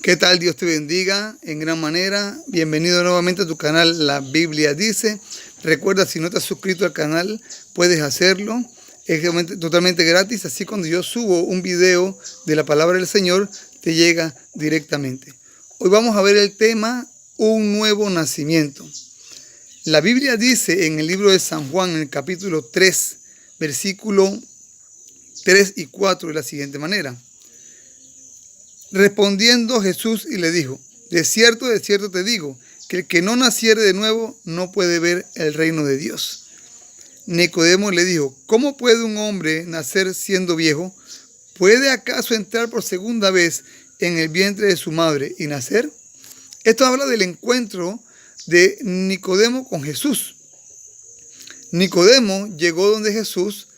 ¿Qué tal? Dios te bendiga en gran manera. Bienvenido nuevamente a tu canal La Biblia Dice. Recuerda, si no te has suscrito al canal, puedes hacerlo. Es totalmente gratis. Así cuando yo subo un video de la palabra del Señor, te llega directamente. Hoy vamos a ver el tema Un nuevo nacimiento. La Biblia dice en el libro de San Juan, en el capítulo 3, versículo 3 y 4, de la siguiente manera. Respondiendo Jesús y le dijo: de cierto te digo, que el que no naciere de nuevo no puede ver el reino de Dios. Nicodemo le dijo: ¿cómo puede un hombre nacer siendo viejo? ¿Puede acaso entrar por segunda vez en el vientre de su madre y nacer? Esto habla del encuentro de Nicodemo con Jesús. Nicodemo llegó donde Jesús,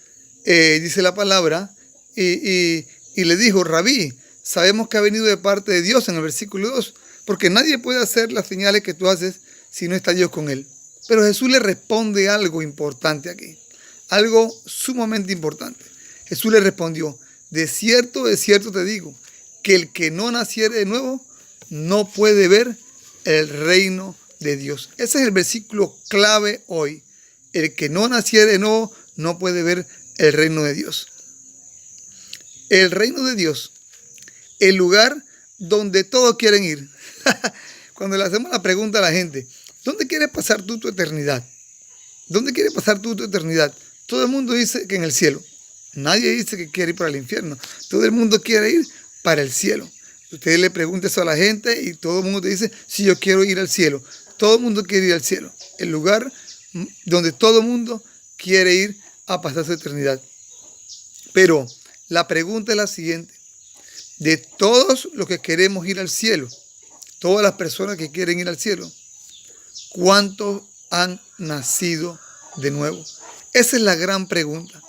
dice la palabra, y le dijo: Rabí, sabemos que ha venido de parte de Dios, en el versículo 2, porque nadie puede hacer las señales que tú haces si no está Dios con él. Pero Jesús le responde algo importante aquí, algo sumamente importante. Jesús le respondió: de cierto te digo, que el que no naciere de nuevo no puede ver el reino de Dios. Ese es el versículo clave hoy. El que no naciere de nuevo no puede ver el reino de Dios. El reino de Dios, el lugar donde todos quieren ir. Cuando le hacemos la pregunta a la gente: ¿dónde quieres pasar tú tu eternidad? ¿Dónde quieres pasar tú tu eternidad? Todo el mundo dice que en el cielo. Nadie dice que quiere ir para el infierno. Todo el mundo quiere ir para el cielo. Usted le pregunta eso a la gente y todo el mundo te dice: sí, yo quiero ir al cielo. Todo el mundo quiere ir al cielo. El lugar donde todo el mundo quiere ir a pasar su eternidad. Pero la pregunta es la siguiente: de todos los que queremos ir al cielo, todas las personas que quieren ir al cielo, ¿cuántos han nacido de nuevo? Esa es la gran pregunta.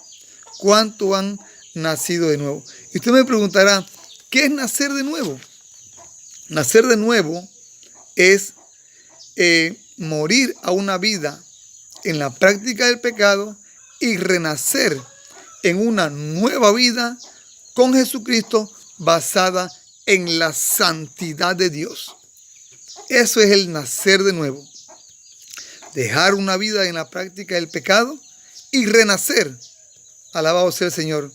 ¿Cuántos han nacido de nuevo? Y usted me preguntará: ¿qué es nacer de nuevo? Nacer de nuevo es morir a una vida en la práctica del pecado y renacer en una nueva vida con Jesucristo, basada en la santidad de Dios. Eso es el nacer de nuevo. Dejar una vida en la práctica del pecado y renacer, alabado sea el Señor,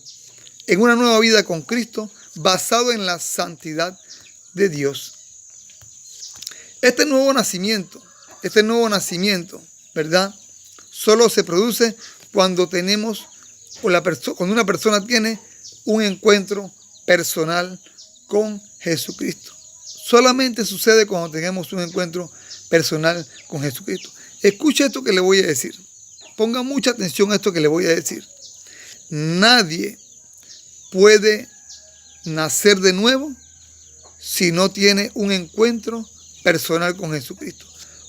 en una nueva vida con Cristo, basado en la santidad de Dios. Este nuevo nacimiento, ¿verdad? Solo se produce cuando cuando una persona tiene un encuentro personal con Jesucristo. Solamente sucede cuando tenemos un encuentro personal con Jesucristo. Escuche esto que le voy a decir. Ponga mucha atención a esto que le voy a decir. Nadie puede nacer de nuevo si no tiene un encuentro personal con Jesucristo.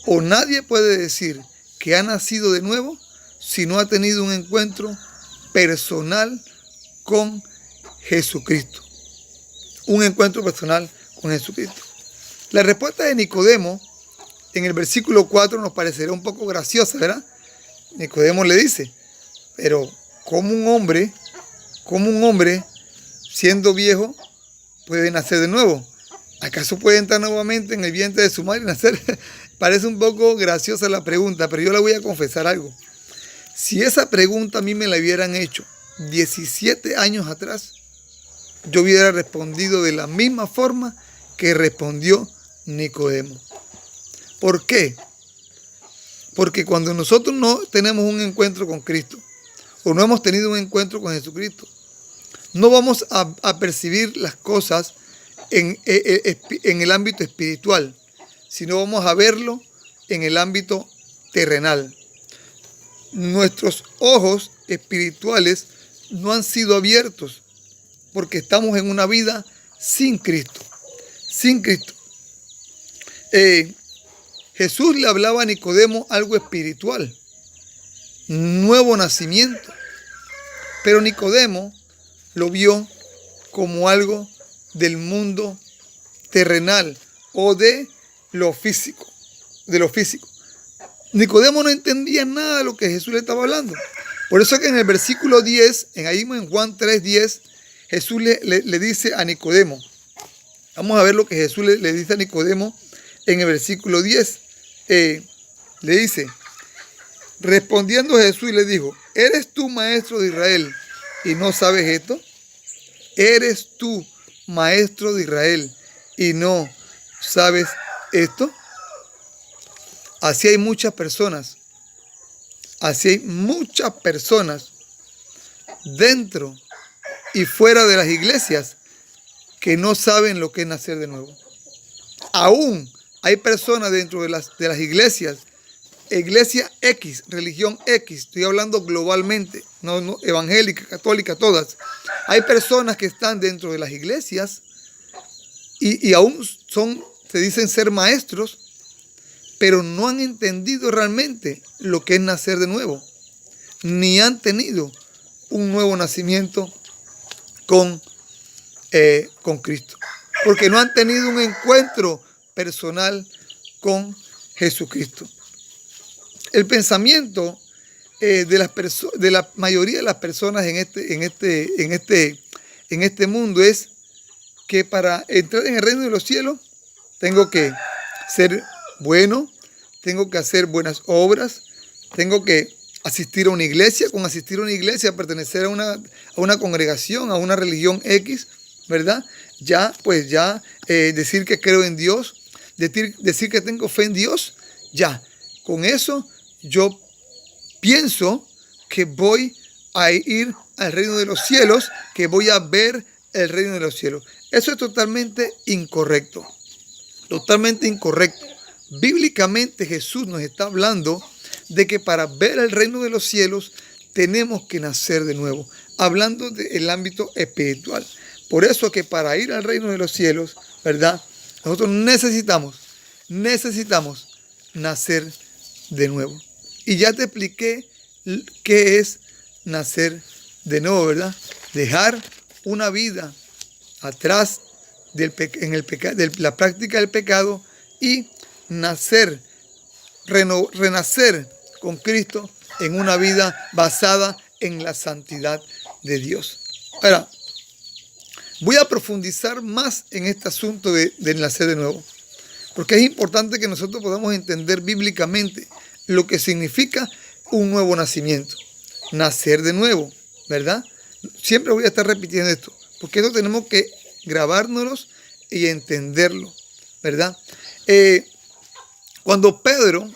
O nadie puede decir que ha nacido de nuevo si no ha tenido un encuentro personal con Jesucristo. Un encuentro personal con Jesucristo. La respuesta de Nicodemo en el versículo 4 nos parecerá un poco graciosa, ¿verdad? Nicodemo le dice: pero ¿cómo un hombre siendo viejo puede nacer de nuevo? ¿Acaso puede entrar nuevamente en el vientre de su madre y nacer? Parece un poco graciosa la pregunta, pero yo le voy a confesar algo. Si esa pregunta a mí me la hubieran hecho 17 años atrás, yo hubiera respondido de la misma forma que respondió Nicodemo. ¿Por qué? Porque cuando nosotros no tenemos un encuentro con Cristo, o no hemos tenido un encuentro con Jesucristo, no vamos a percibir las cosas en el ámbito espiritual, sino vamos a verlo en el ámbito terrenal. Nuestros ojos espirituales no han sido abiertos porque estamos en una vida sin Cristo. Sin Cristo. Jesús le hablaba a Nicodemo algo espiritual, nuevo nacimiento. Pero Nicodemo lo vio como algo del mundo terrenal o de lo físico. Nicodemo no entendía nada de lo que Jesús le estaba hablando. Por eso que en el versículo 10, en Juan 3:10, Jesús le dice a Nicodemo: Vamos a ver lo que Jesús le dice a Nicodemo en el versículo 10. Le dice, respondiendo Jesús le dijo, ¿eres tú maestro de Israel y no sabes esto? ¿Eres tú maestro de Israel y no sabes esto? Así hay muchas personas dentro y fuera de las iglesias que no saben lo que es nacer de nuevo. Aún hay personas dentro de las iglesias, iglesia X, religión X, estoy hablando globalmente, no evangélica, católica, todas. Hay personas que están dentro de las iglesias y aún se dicen ser maestros, pero no han entendido realmente lo que es nacer de nuevo, ni han tenido un nuevo nacimiento con Cristo, porque no han tenido un encuentro personal con Jesucristo. El pensamiento de la mayoría de las personas en este mundo es que para entrar en el reino de los cielos tengo que ser bueno, tengo que hacer buenas obras, tengo que asistir a una iglesia, con asistir a una iglesia, pertenecer a una congregación, a una religión X, ¿verdad? Decir que creo en Dios, decir que tengo fe en Dios, ya, con eso yo pienso que voy a ir al reino de los cielos, que voy a ver el reino de los cielos. Eso es totalmente incorrecto, totalmente incorrecto. Bíblicamente Jesús nos está hablando de que para ver el reino de los cielos tenemos que nacer de nuevo, hablando del ámbito espiritual. Por eso que para ir al reino de los cielos, ¿verdad? Nosotros necesitamos nacer de nuevo. Y ya te expliqué qué es nacer de nuevo, ¿verdad? Dejar una vida atrás de la práctica del pecado y renacer con Cristo en una vida basada en la santidad de Dios. Ahora, voy a profundizar más en este asunto de nacer de nuevo, porque es importante que nosotros podamos entender bíblicamente lo que significa un nuevo nacimiento, nacer de nuevo, ¿verdad? Siempre voy a estar repitiendo esto, porque esto tenemos que grabárnoslo y entenderlo, ¿verdad? Cuando Pedro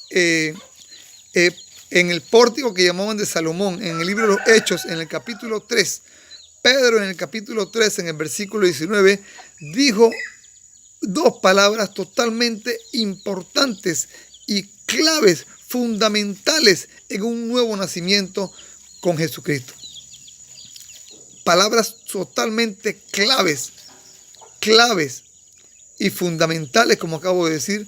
en el pórtico que llamaban de Salomón, en el libro de los Hechos, en el capítulo 3, Pedro en el capítulo 3, en el versículo 19, dijo dos palabras totalmente importantes y claves, fundamentales en un nuevo nacimiento con Jesucristo. Palabras totalmente claves y fundamentales, como acabo de decir,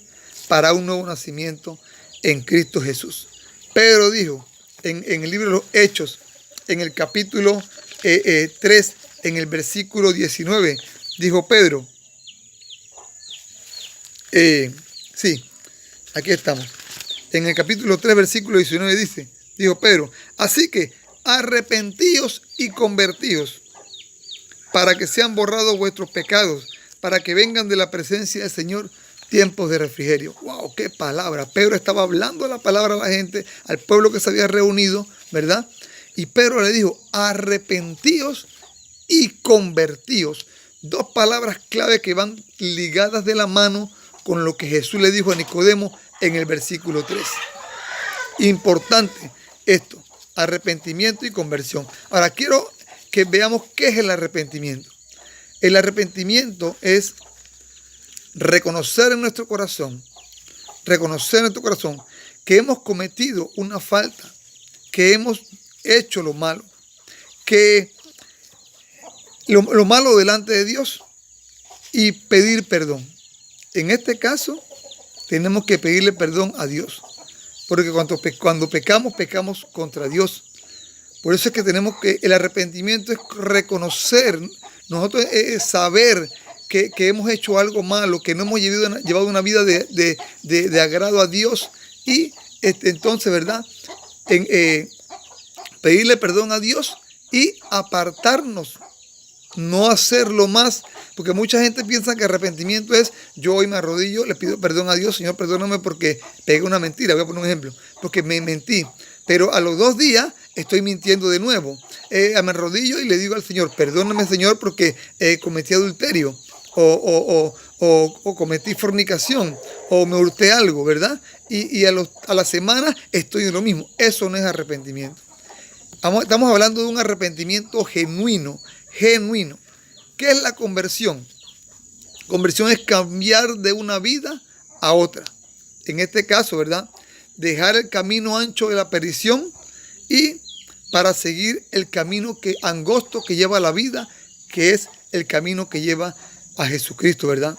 para un nuevo nacimiento en Cristo Jesús. Pedro dijo en el libro de los Hechos, en el capítulo 3, en el versículo 19, dijo Pedro, aquí estamos, en el capítulo 3, versículo 19 dijo Pedro, así que arrepentíos y convertíos para que sean borrados vuestros pecados, para que vengan de la presencia del Señor tiempos de refrigerio. ¡Wow! ¡Qué palabra! Pedro estaba hablando la palabra a la gente, al pueblo que se había reunido, ¿verdad? Y Pedro le dijo, arrepentíos y convertíos. Dos palabras clave que van ligadas de la mano con lo que Jesús le dijo a Nicodemo en el versículo 3. Importante esto, arrepentimiento y conversión. Ahora quiero que veamos qué es el arrepentimiento. El arrepentimiento es reconocer en nuestro corazón que hemos cometido una falta, que hemos hecho lo malo, que lo malo delante de Dios y pedir perdón. En este caso, tenemos que pedirle perdón a Dios, porque cuando pecamos contra Dios. Por eso es que el arrepentimiento es reconocer, nosotros saber que hemos hecho algo malo, que no hemos llevado una vida de agrado a Dios y entonces, ¿verdad? Pedirle perdón a Dios y apartarnos no hacerlo más, porque mucha gente piensa que arrepentimiento es, yo hoy me arrodillo, le pido perdón a Dios, Señor, perdóname porque pegué una mentira, voy a poner un ejemplo, porque me mentí, pero a los 2 días estoy mintiendo de nuevo. Me arrodillo y le digo al Señor, perdóname, Señor, porque cometí adulterio, o cometí fornicación, o me hurté algo, ¿verdad? Y a la semana estoy en lo mismo. Eso no es arrepentimiento. Estamos hablando de un arrepentimiento genuino. ¿Qué es la conversión? Conversión es cambiar de una vida a otra. En este caso, ¿verdad? Dejar el camino ancho de la perdición y para seguir el camino angosto que lleva a la vida, que es el camino que lleva a Jesucristo, ¿verdad?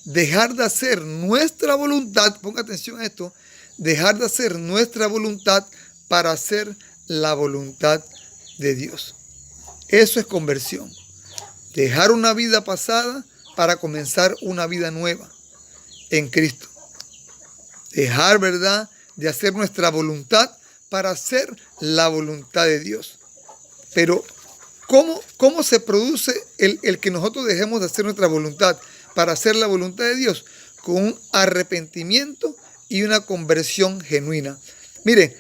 Dejar de hacer nuestra voluntad, ponga atención a esto, dejar de hacer nuestra voluntad para hacer la voluntad de Dios. Eso es conversión. Dejar una vida pasada para comenzar una vida nueva en Cristo. Dejar, ¿verdad?, de hacer nuestra voluntad para hacer la voluntad de Dios. Pero, ¿cómo se produce el que nosotros dejemos de hacer nuestra voluntad para hacer la voluntad de Dios? Con un arrepentimiento y una conversión genuina. Mire,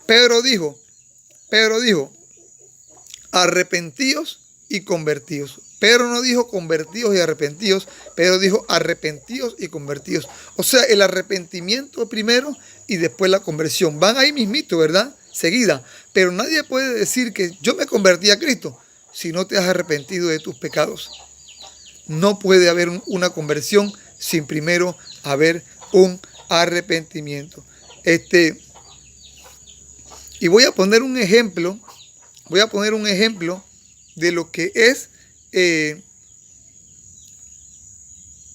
Pedro dijo, arrepentíos y convertíos. Pedro no dijo convertidos y arrepentidos, Pedro dijo arrepentidos y convertidos. O sea, el arrepentimiento primero y después la conversión. Van ahí mismito, ¿verdad? Seguida. Pero nadie puede decir que yo me convertí a Cristo si no te has arrepentido de tus pecados. No puede haber una conversión sin primero haber un arrepentimiento. Y voy a poner un ejemplo de lo que es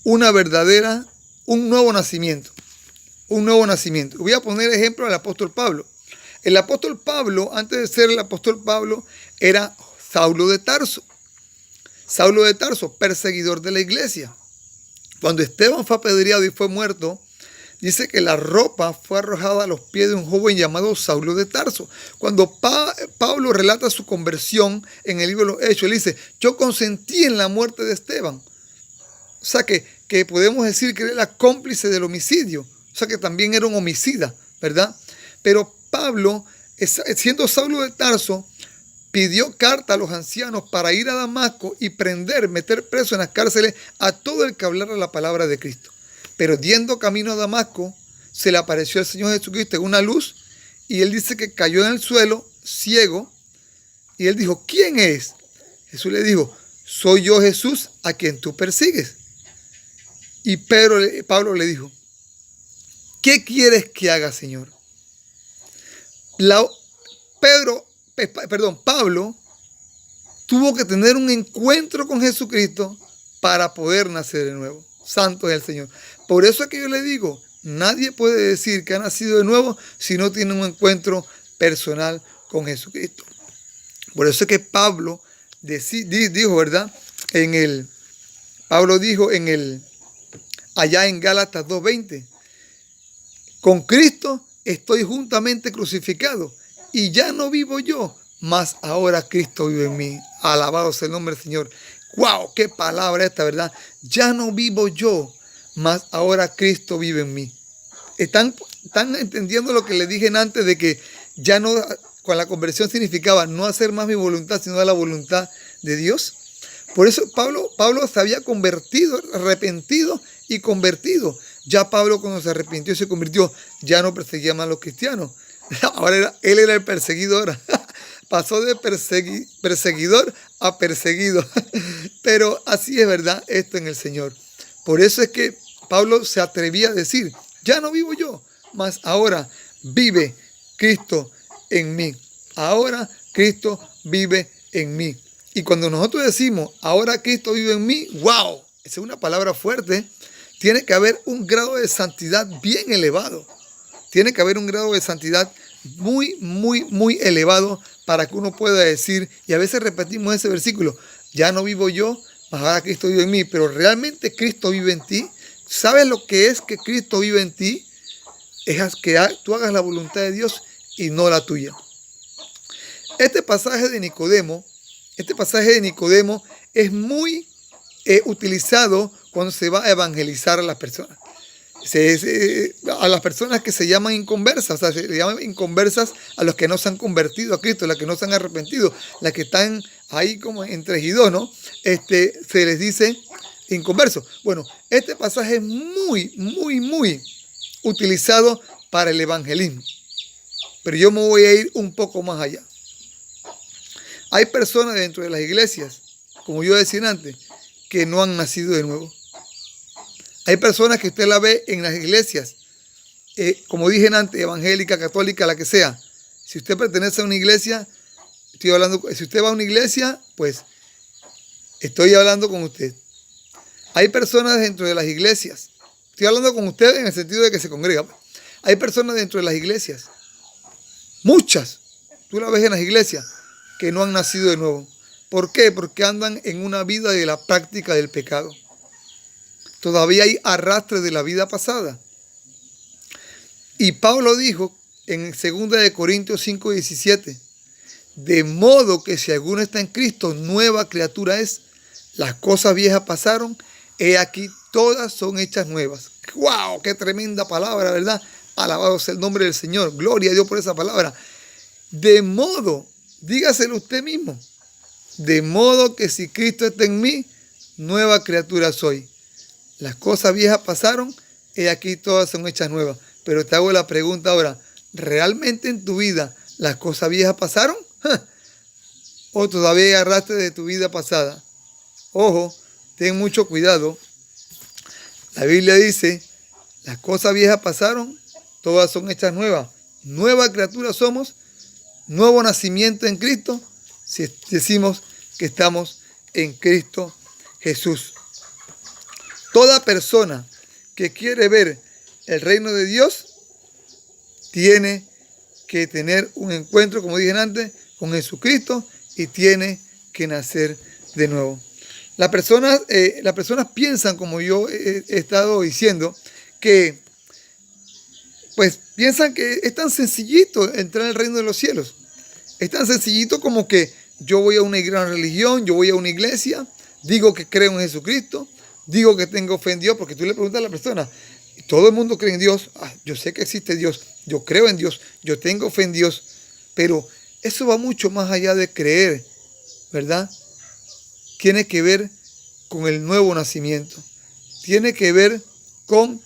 un nuevo nacimiento. Voy a poner ejemplo al apóstol Pablo. El apóstol Pablo, antes de ser el apóstol Pablo, era Saulo de Tarso. Saulo de Tarso, perseguidor de la iglesia. Cuando Esteban fue apedreado y fue muerto, dice que la ropa fue arrojada a los pies de un joven llamado Saulo de Tarso. Cuando Pablo relata su conversión en el libro de los Hechos, él dice, yo consentí en la muerte de Esteban. O sea que podemos decir que él era cómplice del homicidio. O sea que también era un homicida, ¿verdad? Pero Pablo, siendo Saulo de Tarso, pidió carta a los ancianos para ir a Damasco y meter preso en las cárceles a todo el que hablara la palabra de Cristo. Pero yendo camino a Damasco, se le apareció el Señor Jesucristo en una luz y él dice que cayó en el suelo, ciego, y él dijo, ¿quién es? Jesús le dijo, soy yo Jesús a quien tú persigues. Y Pablo le dijo, ¿qué quieres que haga, Señor? Pablo tuvo que tener un encuentro con Jesucristo para poder nacer de nuevo. Santo es el Señor. Por eso es que yo le digo, nadie puede decir que ha nacido de nuevo si no tiene un encuentro personal con Jesucristo. Por eso es que Pablo dijo, ¿verdad? Pablo dijo allá en Gálatas 2:20, con Cristo estoy juntamente crucificado y ya no vivo yo, mas ahora Cristo vive en mí. Alabado sea el nombre del Señor. ¡Wow! ¡Qué palabra esta, ¿verdad? Ya no vivo yo, mas ahora Cristo vive en mí. ¿Están entendiendo lo que les dije antes de que ya no, con la conversión significaba no hacer más mi voluntad, sino la voluntad de Dios? Por eso Pablo se había convertido, arrepentido y convertido. Ya Pablo cuando se arrepintió y se convirtió, ya no perseguía más a los cristianos. Ahora él era el perseguidor. Pasó de perseguidor a perseguido. Pero así es, ¿verdad? Esto en el Señor. Por eso es que Pablo se atrevía a decir, ya no vivo yo, mas ahora vive Cristo en mí. Ahora Cristo vive en mí. Y cuando nosotros decimos, ahora Cristo vive en mí, ¡wow! Esa es una palabra fuerte. Tiene que haber un grado de santidad bien elevado. Tiene que haber un grado de santidad muy, muy, muy elevado para que uno pueda decir, y a veces repetimos ese versículo, ya no vivo yo, mas ahora Cristo vive en mí, pero realmente Cristo vive en ti. ¿Sabes lo que es que Cristo vive en ti? Es que tú hagas la voluntad de Dios y no la tuya. Este pasaje de Nicodemo es muy utilizado cuando se va a evangelizar a las personas. A las personas que se llaman inconversas, o sea, se le llaman inconversas a los que no se han convertido a Cristo, las que no se han arrepentido, las que están ahí como entre y dos, ¿no? Se les dice inconversos. Bueno, este pasaje es muy, muy, muy utilizado para el evangelismo. Pero yo me voy a ir un poco más allá. Hay personas dentro de las iglesias, como yo decía antes, que no han nacido de nuevo. Hay personas que usted la ve en las iglesias, como dije antes, evangélica, católica, la que sea. Si usted pertenece a una iglesia, estoy hablando, si usted va a una iglesia, pues estoy hablando con usted. Hay personas dentro de las iglesias, estoy hablando con usted en el sentido de que se congrega. Hay personas dentro de las iglesias, muchas, tú las ves en las iglesias, que no han nacido de nuevo. ¿Por qué? Porque andan en una vida de la práctica del pecado. Todavía hay arrastre de la vida pasada. Y Pablo dijo en 2 Corintios 5:17, de modo que si alguno está en Cristo, nueva criatura es. Las cosas viejas pasaron, he aquí todas son hechas nuevas. ¡Wow! ¡Qué tremenda palabra!, ¿verdad? Alabado sea el nombre del Señor. Gloria a Dios por esa palabra. De modo, dígaselo usted mismo, de modo que si Cristo está en mí, nueva criatura soy. Las cosas viejas pasaron, he aquí todas son hechas nuevas. Pero te hago la pregunta ahora, ¿realmente en tu vida las cosas viejas pasaron? ¿O todavía agarraste de tu vida pasada? Ojo, ten mucho cuidado. La Biblia dice, las cosas viejas pasaron, todas son hechas nuevas. Nueva criatura somos, nuevo nacimiento en Cristo, si decimos que estamos en Cristo Jesús. Toda persona que quiere ver el reino de Dios tiene que tener un encuentro, como dije antes, con Jesucristo y tiene que nacer de nuevo. Las personas piensan, como yo he estado diciendo, que pues piensan que es tan sencillito entrar al reino de los cielos. Es tan sencillito como que yo voy a una gran religión, yo voy a una iglesia, digo que creo en Jesucristo, digo que tengo fe en Dios, porque tú le preguntas a la persona, todo el mundo cree en Dios, yo sé que existe Dios, yo creo en Dios, yo tengo fe en Dios, pero eso va mucho más allá de creer, ¿verdad? Tiene que ver con el nuevo nacimiento, tiene que ver con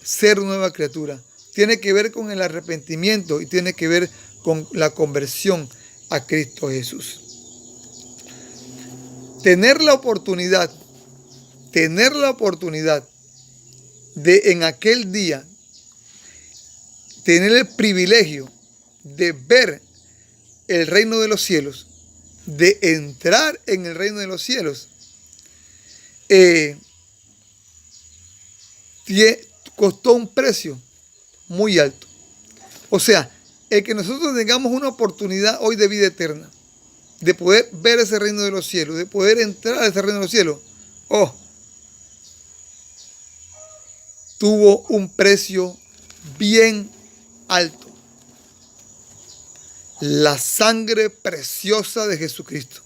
ser nueva criatura, tiene que ver con el arrepentimiento y tiene que ver con la conversión a Cristo Jesús. Tener la oportunidad de en aquel día tener el privilegio de ver el reino de los cielos, de entrar en el reino de los cielos, costó un precio muy alto. O sea, el que nosotros tengamos una oportunidad hoy de vida eterna, de poder ver ese reino de los cielos, de poder entrar a ese reino de los cielos, tuvo un precio bien alto. La sangre preciosa de Jesucristo.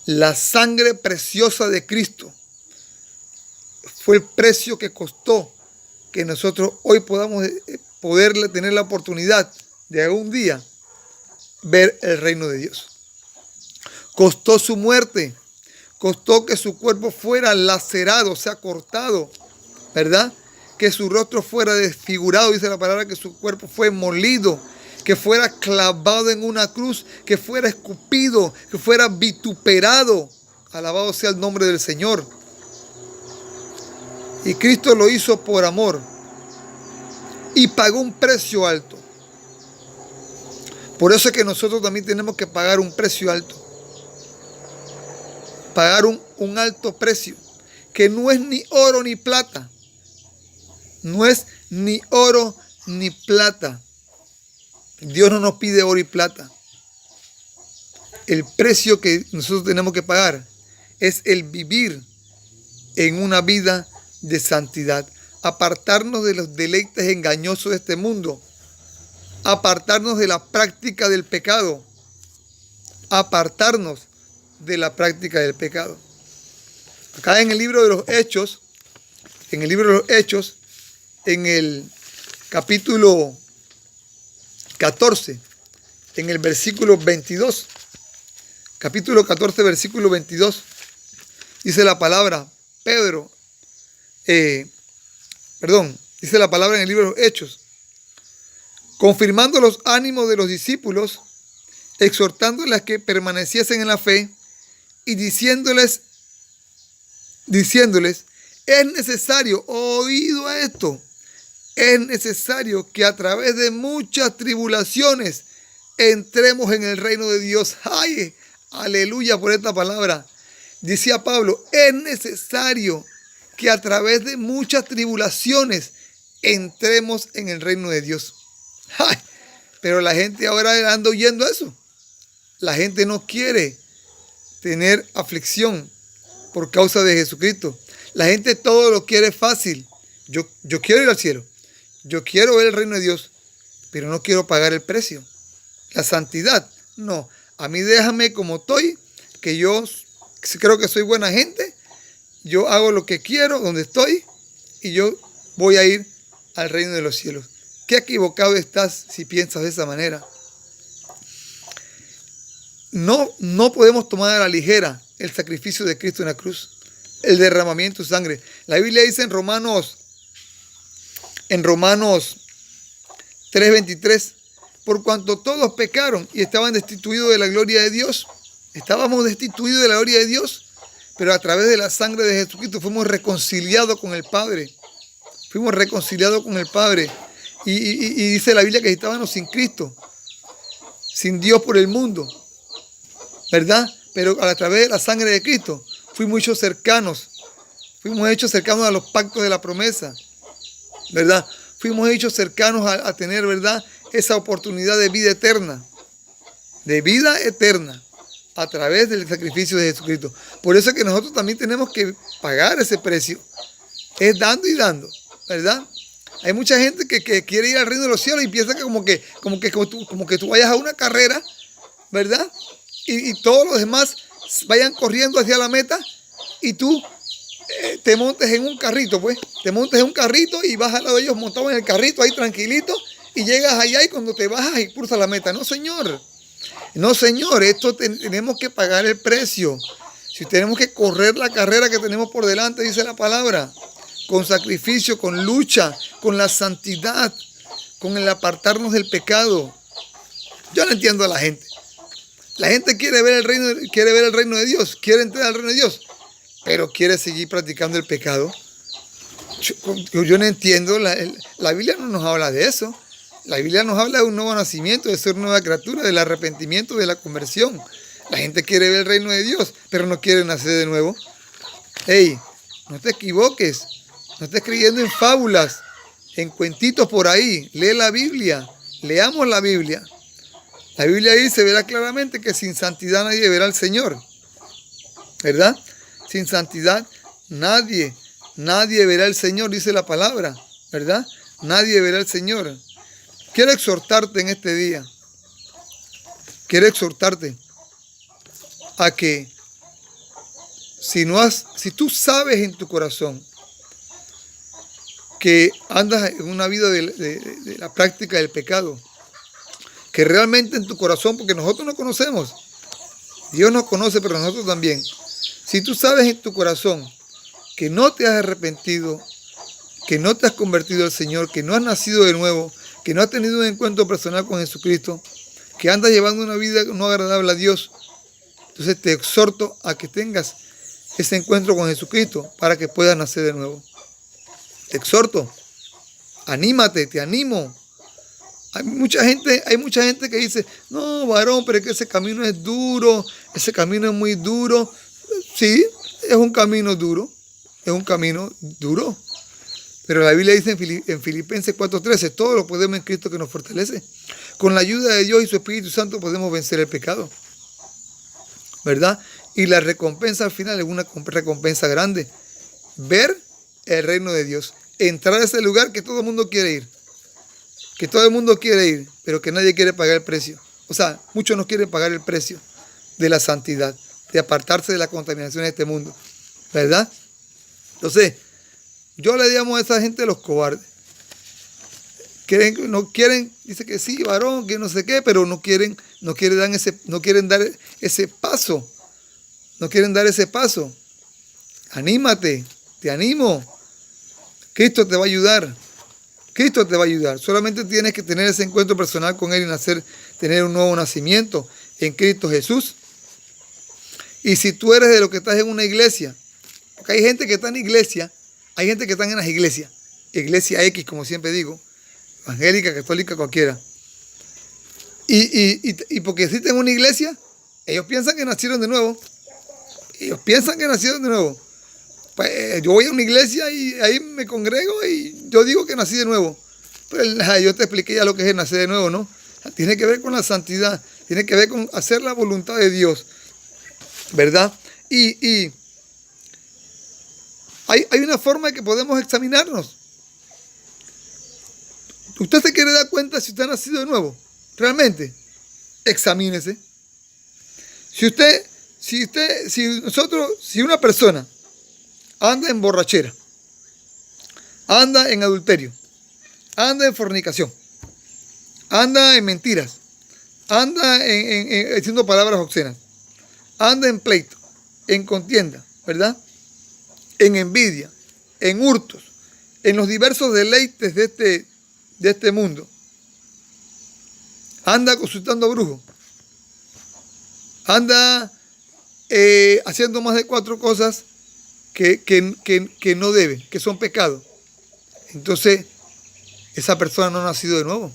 La sangre preciosa de Cristo fue el precio que costó que nosotros hoy podamos poderle tener la oportunidad de algún día ver el reino de Dios. Costó su muerte, costó que su cuerpo fuera lacerado, o sea, cortado, ¿verdad? Que su rostro fuera desfigurado, dice la palabra, que su cuerpo fue molido, que fuera clavado en una cruz, que fuera escupido, que fuera vituperado. Alabado sea el nombre del Señor. Y Cristo lo hizo por amor y pagó un precio alto. Por eso es que nosotros también tenemos que pagar un precio alto. Pagar un alto precio, que no es ni oro ni plata. No es ni oro ni plata. Dios no nos pide oro y plata. El precio que nosotros tenemos que pagar es el vivir en una vida de santidad. Apartarnos de los deleites engañosos de este mundo. Apartarnos de la práctica del pecado. Apartarnos de la práctica del pecado. Acá en el libro de los Hechos, en el capítulo 14, en el versículo 22, capítulo 14, versículo 22, dice la palabra, dice la palabra en el libro de los Hechos, confirmando los ánimos de los discípulos, exhortándoles a que permaneciesen en la fe y diciéndoles, es necesario, oído a esto, es necesario que a través de muchas tribulaciones entremos en el reino de Dios. ¡Ay! Aleluya por esta palabra. Decía Pablo, es necesario que a través de muchas tribulaciones entremos en el reino de Dios. ¡Ay! Pero la gente ahora anda oyendo eso. La gente no quiere tener aflicción por causa de Jesucristo. La gente todo lo quiere fácil. Yo quiero ir al cielo. Yo quiero ver el reino de Dios, pero no quiero pagar el precio. La santidad, no. A mí déjame como estoy, que yo creo que soy buena gente. Yo hago lo que quiero, donde estoy, y yo voy a ir al reino de los cielos. Qué equivocado estás si piensas de esa manera. No podemos tomar a la ligera el sacrificio de Cristo en la cruz, el derramamiento de sangre. La Biblia dice en Romanos 3:23, por cuanto todos pecaron y estaban destituidos de la gloria de Dios. Estábamos destituidos de la gloria de Dios, pero a través de la sangre de Jesucristo fuimos reconciliados con el Padre. Fuimos reconciliados con el Padre. Y dice la Biblia que estábamos sin Cristo, sin Dios por el mundo, ¿verdad? Pero a través de la sangre de Cristo fuimos hechos cercanos a los pactos de la promesa, ¿verdad? Fuimos hechos cercanos a tener, ¿verdad?, esa oportunidad de vida eterna a través del sacrificio de Jesucristo. Por eso es que nosotros también tenemos que pagar ese precio. Es dando y dando, ¿verdad? Hay mucha gente que quiere ir al reino de los cielos y piensa que como que tú vayas a una carrera, ¿verdad? Y todos los demás vayan corriendo hacia la meta y tú te montes en un carrito, pues. Te montes en un carrito y vas al lado de ellos montado en el carrito ahí tranquilito y llegas allá y cuando te bajas y cruzas la meta. No, señor. No, señor. Esto tenemos que pagar el precio. Si tenemos que correr la carrera que tenemos por delante, dice la palabra, con sacrificio, con lucha, con la santidad, con el apartarnos del pecado. Yo no entiendo a la gente. La gente quiere ver el reino de Dios, quiere entrar al reino de Dios, pero quiere seguir practicando el pecado. Yo no entiendo, la Biblia no nos habla de eso. La Biblia nos habla de un nuevo nacimiento, de ser nueva criatura, del arrepentimiento, de la conversión. La gente quiere ver el reino de Dios, pero no quiere nacer de nuevo. Hey, no te equivoques, no estés creyendo en fábulas, en cuentitos por ahí. Lee la Biblia, leamos la Biblia. La Biblia ahí se verá claramente que sin santidad nadie verá al Señor, ¿verdad? Sin santidad nadie verá al Señor, dice la palabra, ¿verdad? Nadie verá al Señor. Quiero exhortarte en este día. Quiero exhortarte a que si tú sabes en tu corazón que andas en una vida de la práctica del pecado, que realmente en tu corazón, porque nosotros no conocemos, Dios nos conoce, pero nosotros también. Si tú sabes en tu corazón que no te has arrepentido, que no te has convertido al Señor, que no has nacido de nuevo, que no has tenido un encuentro personal con Jesucristo, que andas llevando una vida no agradable a Dios, entonces te exhorto a que tengas ese encuentro con Jesucristo para que puedas nacer de nuevo. Te exhorto, anímate, te animo. Hay mucha gente que dice, no, varón, pero es que ese camino es duro, ese camino es muy duro. Sí, es un camino duro, Pero la Biblia dice en Filipenses 4:13, todo lo podemos en Cristo que nos fortalece. Con la ayuda de Dios y su Espíritu Santo podemos vencer el pecado, ¿verdad? Y la recompensa al final es una recompensa grande. Ver el reino de Dios, entrar a ese lugar que todo el mundo quiere ir. Que todo el mundo quiere ir, pero que nadie quiere pagar el precio. O sea, muchos no quieren pagar el precio de la santidad, de apartarse de la contaminación de este mundo, ¿verdad? Entonces, yo le llamo a esa gente los cobardes. No quieren, dice que sí, varón, que no sé qué, pero no quieren dar ese paso. No quieren dar ese paso. Anímate, te animo. Cristo te va a ayudar. Cristo te va a ayudar. Solamente tienes que tener ese encuentro personal con Él y tener un nuevo nacimiento en Cristo Jesús. Y si tú eres de los que estás en una iglesia, porque hay gente que está en iglesia, hay gente que está en las iglesias, iglesia X, como siempre digo, evangélica, católica, cualquiera. Y porque existen en una iglesia, ellos piensan que nacieron de nuevo. Ellos piensan que nacieron de nuevo. Pues yo voy a una iglesia y ahí me congrego y yo digo que nací de nuevo. Pero yo te expliqué ya lo que es el nacer de nuevo, ¿no? Tiene que ver con la santidad, tiene que ver con hacer la voluntad de Dios, ¿verdad? Y hay una forma de que podemos examinarnos. ¿Usted se quiere dar cuenta si usted ha nacido de nuevo? Realmente, examínese. Si una persona anda en borrachera, anda en adulterio, anda en fornicación, anda en mentiras, anda diciendo palabras obscenas, anda en pleito, en contienda, ¿verdad? En envidia, en hurtos, en los diversos deleites de este mundo, anda consultando brujos, anda haciendo más de 4 cosas que no debe, que son pecados. Entonces, esa persona no ha nacido de nuevo.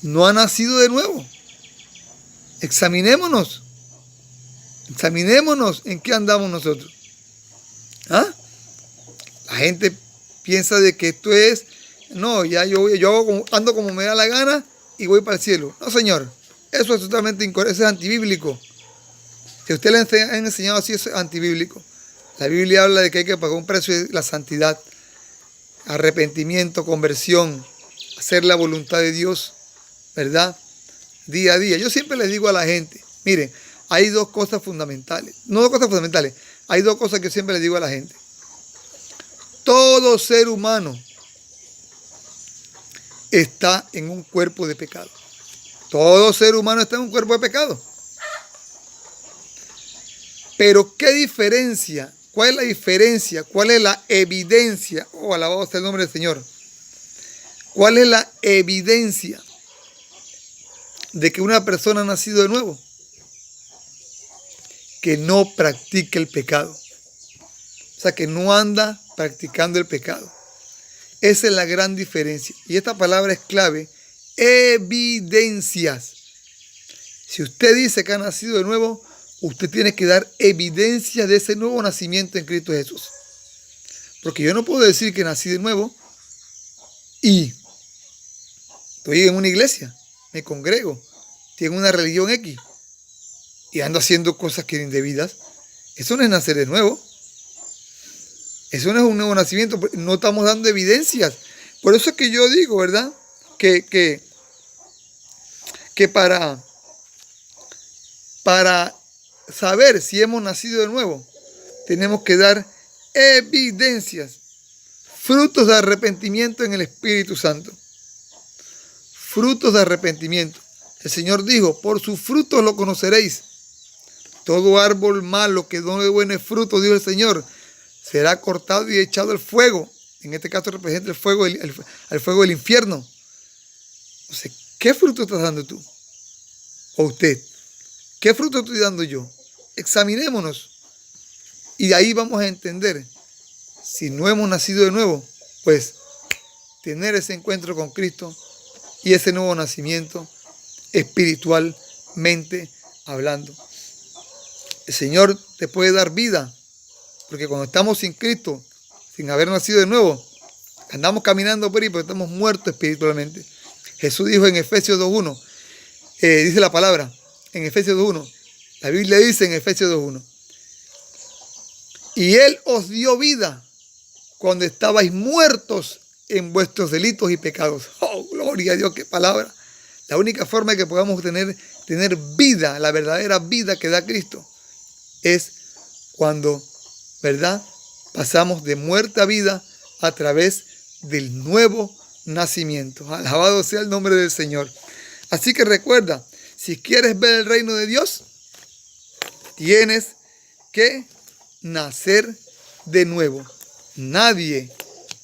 No ha nacido de nuevo. Examinémonos en qué andamos nosotros. ¿Ah? La gente piensa de que esto es, no, ya yo ando como me da la gana y voy para el cielo. No, señor, eso es totalmente incorrecto, eso es antibíblico. Si a usted le han enseñado así, eso es antibíblico. La Biblia habla de que hay que pagar un precio de la santidad, arrepentimiento, conversión, hacer la voluntad de Dios, ¿verdad? Día a día. Yo siempre les digo a la gente, miren, hay 2 cosas fundamentales. No 2 cosas fundamentales, hay 2 cosas que yo siempre les digo a la gente. Todo ser humano está en un cuerpo de pecado. Todo ser humano está en un cuerpo de pecado. Pero ¿qué diferencia? ¿Cuál es la diferencia? ¿Cuál es la evidencia? Oh, alabado sea el nombre del Señor. ¿Cuál es la evidencia de que una persona ha nacido de nuevo? Que no practique el pecado. O sea, que no anda practicando el pecado. Esa es la gran diferencia. Y esta palabra es clave. Evidencias. Si usted dice que ha nacido de nuevo, usted tiene que dar evidencia de ese nuevo nacimiento en Cristo Jesús. Porque yo no puedo decir que nací de nuevo y estoy en una iglesia, me congrego, tengo una religión X y ando haciendo cosas que indebidas. Eso no es nacer de nuevo. Eso no es un nuevo nacimiento. No estamos dando evidencias. Por eso es que yo digo, ¿verdad? Que para saber si hemos nacido de nuevo, tenemos que dar evidencias, frutos de arrepentimiento en el Espíritu Santo. Frutos de arrepentimiento. El Señor dijo, por sus frutos lo conoceréis. Todo árbol malo que no dé buenos frutos, dijo el Señor, será cortado y echado al fuego. En este caso representa el fuego, al fuego del infierno. O sea, ¿qué fruto estás dando tú? ¿O usted? ¿Qué fruto estoy dando yo? Examinémonos. Y de ahí vamos a entender, si no hemos nacido de nuevo, pues tener ese encuentro con Cristo y ese nuevo nacimiento espiritualmente hablando. El Señor te puede dar vida, porque cuando estamos sin Cristo, sin haber nacido de nuevo, andamos caminando por ahí porque estamos muertos espiritualmente. Jesús dijo en Efesios 2.1, dice la palabra, en Efesios 2.1, la Biblia dice en Efesios 2.1, y Él os dio vida cuando estabais muertos en vuestros delitos y pecados. Oh, gloria a Dios, qué palabra. La única forma de que podamos tener tener vida, la verdadera vida que da Cristo, es cuando, ¿verdad?, pasamos de muerte a vida a través del nuevo nacimiento. Alabado sea el nombre del Señor. Así que recuerda, si quieres ver el reino de Dios, tienes que nacer de nuevo. Nadie,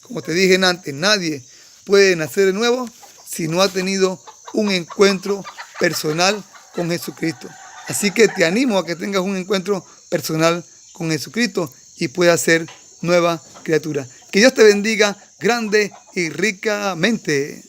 como te dije antes, nadie puede nacer de nuevo si no ha tenido un encuentro personal con Jesucristo. Así que te animo a que tengas un encuentro personal con Jesucristo y puedas ser nueva criatura. Que Dios te bendiga grande y ricamente.